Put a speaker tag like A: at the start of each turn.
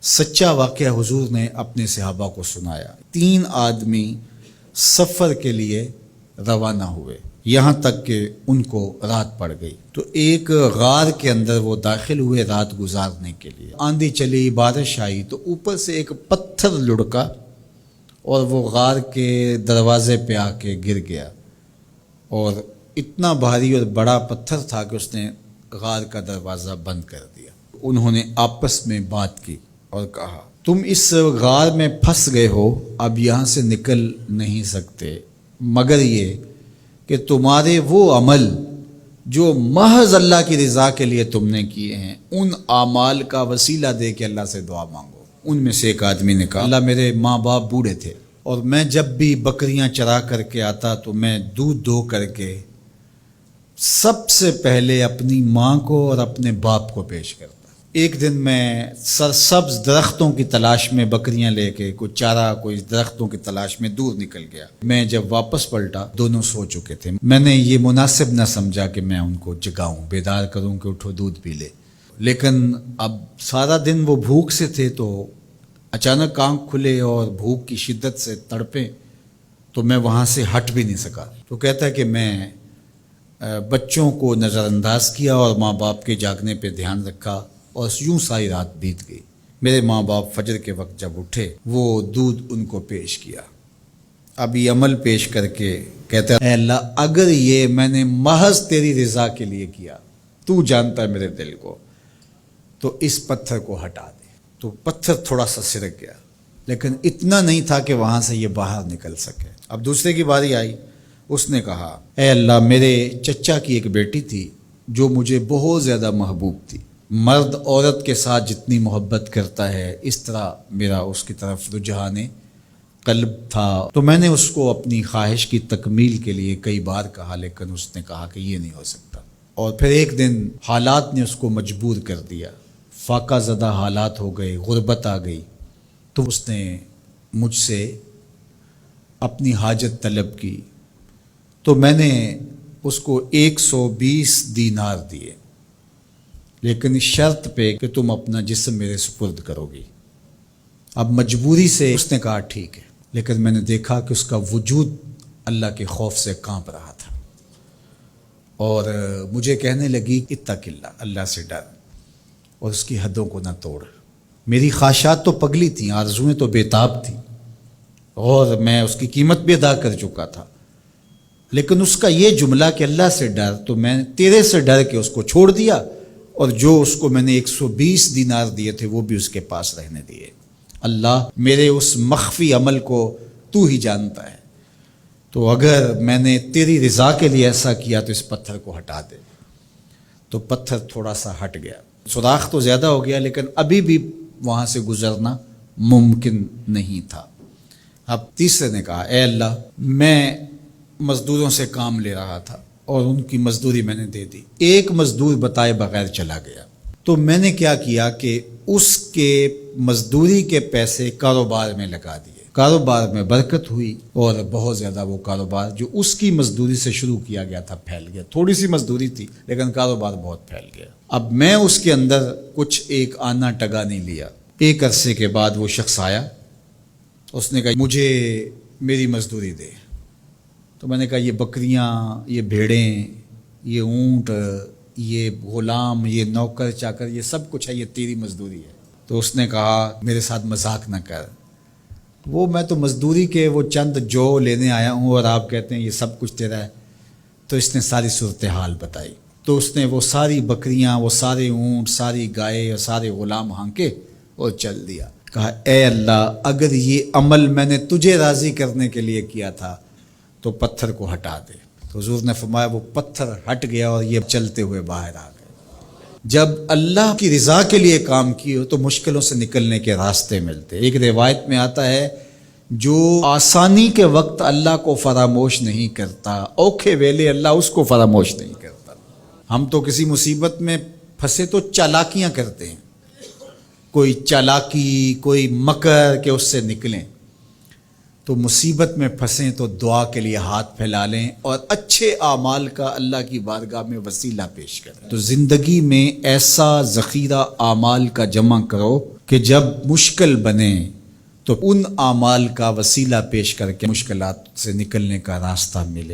A: سچا واقعہ حضور نے اپنے صحابہ کو سنایا۔ 3 آدمی سفر کے لیے روانہ ہوئے، یہاں تک کہ ان کو رات پڑ گئی، تو ایک غار کے اندر وہ داخل ہوئے رات گزارنے کے لیے۔ آندھی چلی، بارش آئی، تو اوپر سے ایک پتھر لڑکا اور وہ غار کے دروازے پہ آ کے گر گیا، اور اتنا بھاری اور بڑا پتھر تھا کہ اس نے غار کا دروازہ بند کر دیا۔ انہوں نے آپس میں بات کی اور کہا، تم اس غار میں پھنس گئے ہو، اب یہاں سے نکل نہیں سکتے مگر یہ کہ تمہارے وہ عمل جو محض اللہ کی رضا کے لیے تم نے کیے ہیں، ان اعمال کا وسیلہ دے کے اللہ سے دعا مانگو۔ ان میں سے ایک آدمی نے کہا، اللہ میرے ماں باپ بوڑھے تھے، اور میں جب بھی بکریاں چرا کر کے آتا تو میں دودھ دو کر کے سب سے پہلے اپنی ماں کو اور اپنے باپ کو پیش کرتا۔ ایک دن میں سرسبز درختوں کی تلاش میں بکریاں لے کے کوئی چارہ، کوئی درختوں کی تلاش میں دور نکل گیا۔ میں جب واپس پلٹا دونوں سو چکے تھے۔ میں نے یہ مناسب نہ سمجھا کہ میں ان کو جگاؤں، بیدار کروں کہ اٹھو دودھ پی لے، لیکن اب سارا دن وہ بھوک سے تھے، تو اچانک آنکھ کھلے اور بھوک کی شدت سے تڑپے، تو میں وہاں سے ہٹ بھی نہیں سکا۔ تو کہتا ہے کہ میں بچوں کو نظر انداز کیا اور ماں باپ کے جاگنے پہ دھیان رکھا، اور یوں ساری رات بیت گئی۔ میرے ماں باپ فجر کے وقت جب اٹھے، وہ دودھ ان کو پیش کیا۔ اب یہ عمل پیش کر کے کہتا ہے، اے اللہ اگر یہ میں نے محض تیری رضا کے لیے کیا، تو جانتا ہے میرے دل کو، تو اس پتھر کو ہٹا دے۔ تو پتھر تھوڑا سا سرک گیا، لیکن اتنا نہیں تھا کہ وہاں سے یہ باہر نکل سکے۔ اب دوسرے کی باری آئی، اس نے کہا، اے اللہ میرے چچا کی ایک بیٹی تھی جو مجھے بہت زیادہ محبوب تھی، مرد عورت کے ساتھ جتنی محبت کرتا ہے اس طرح میرا اس کی طرف رجحان قلب تھا، تو میں نے اس کو اپنی خواہش کی تکمیل کے لیے کئی بار کہا، لیکن اس نے کہا کہ یہ نہیں ہو سکتا۔ اور پھر ایک دن حالات نے اس کو مجبور کر دیا، فاقہ زدہ حالات ہو گئے، غربت آ گئی، تو اس نے مجھ سے اپنی حاجت طلب کی، تو میں نے اس کو 120 دینار دیے، لیکن اس شرط پہ کہ تم اپنا جسم میرے سپرد کرو گی۔ اب مجبوری سے اس نے کہا ٹھیک ہے، لیکن میں نے دیکھا کہ اس کا وجود اللہ کے خوف سے کانپ رہا تھا، اور مجھے کہنے لگی اتق اللہ، اللہ سے ڈر اور اس کی حدوں کو نہ توڑ۔ میری خواہشات تو پگلی تھیں، آرزویں تو بےتاب تھیں، اور میں اس کی قیمت بھی ادا کر چکا تھا، لیکن اس کا یہ جملہ کہ اللہ سے ڈر، تو میں تیرے سے ڈر کے اس کو چھوڑ دیا، اور جو اس کو میں نے 120 دینار دیے تھے وہ بھی اس کے پاس رہنے دیے۔ اللہ میرے اس مخفی عمل کو تو ہی جانتا ہے، تو اگر میں نے تیری رضا کے لیے ایسا کیا تو اس پتھر کو ہٹا دے۔ تو پتھر تھوڑا سا ہٹ گیا، سوراخ تو زیادہ ہو گیا، لیکن ابھی بھی وہاں سے گزرنا ممکن نہیں تھا۔ اب تیسرے نے کہا، اے اللہ میں مزدوروں سے کام لے رہا تھا اور ان کی مزدوری میں نے دے دی، ایک مزدور بتائے بغیر چلا گیا، تو میں نے کیا کیا کہ اس کے مزدوری کے پیسے کاروبار میں لگا دیے، کاروبار میں برکت ہوئی، اور بہت زیادہ وہ کاروبار جو اس کی مزدوری سے شروع کیا گیا تھا پھیل گیا۔ تھوڑی سی مزدوری تھی لیکن کاروبار بہت پھیل گیا۔ اب میں اس کے اندر کچھ ایک آنا ٹگا نہیں لیا۔ ایک عرصے کے بعد وہ شخص آیا، اس نے کہا مجھے میری مزدوری دے۔ تو میں نے کہا یہ بکریاں، یہ بھیڑیں، یہ اونٹ، یہ غلام، یہ نوکر چاکر، یہ سب کچھ ہے، یہ تیری مزدوری ہے۔ تو اس نے کہا میرے ساتھ مذاق نہ کر، وہ میں تو مزدوری کے وہ چند جو لینے آیا ہوں اور آپ کہتے ہیں یہ سب کچھ تیرا ہے۔ تو اس نے ساری صورتحال بتائی، تو اس نے وہ ساری بکریاں، وہ سارے اونٹ، ساری گائے اور سارے غلام ہانکے اور چل دیا۔ کہا اے اللہ اگر یہ عمل میں نے تجھے راضی کرنے کے لیے کیا تھا تو پتھر کو ہٹا دے۔ تو حضور نے فرمایا وہ پتھر ہٹ گیا اور یہ چلتے ہوئے باہر آ گئے۔ جب اللہ کی رضا کے لیے کام کیے تو مشکلوں سے نکلنے کے راستے ملتے۔ ایک روایت میں آتا ہے جو آسانی کے وقت اللہ کو فراموش نہیں کرتا، اوکھے ویلے اللہ اس کو فراموش نہیں کرتا۔ ہم تو کسی مصیبت میں پھنسے تو چالاکیاں کرتے ہیں، کوئی چالاکی، کوئی مکر کہ اس سے نکلیں۔ تو مصیبت میں پھنسیں تو دعا کے لیے ہاتھ پھیلا لیں اور اچھے اعمال کا اللہ کی بارگاہ میں وسیلہ پیش کریں۔ تو زندگی میں ایسا ذخیرہ اعمال کا جمع کرو کہ جب مشکل بنے تو ان اعمال کا وسیلہ پیش کر کے مشکلات سے نکلنے کا راستہ ملے.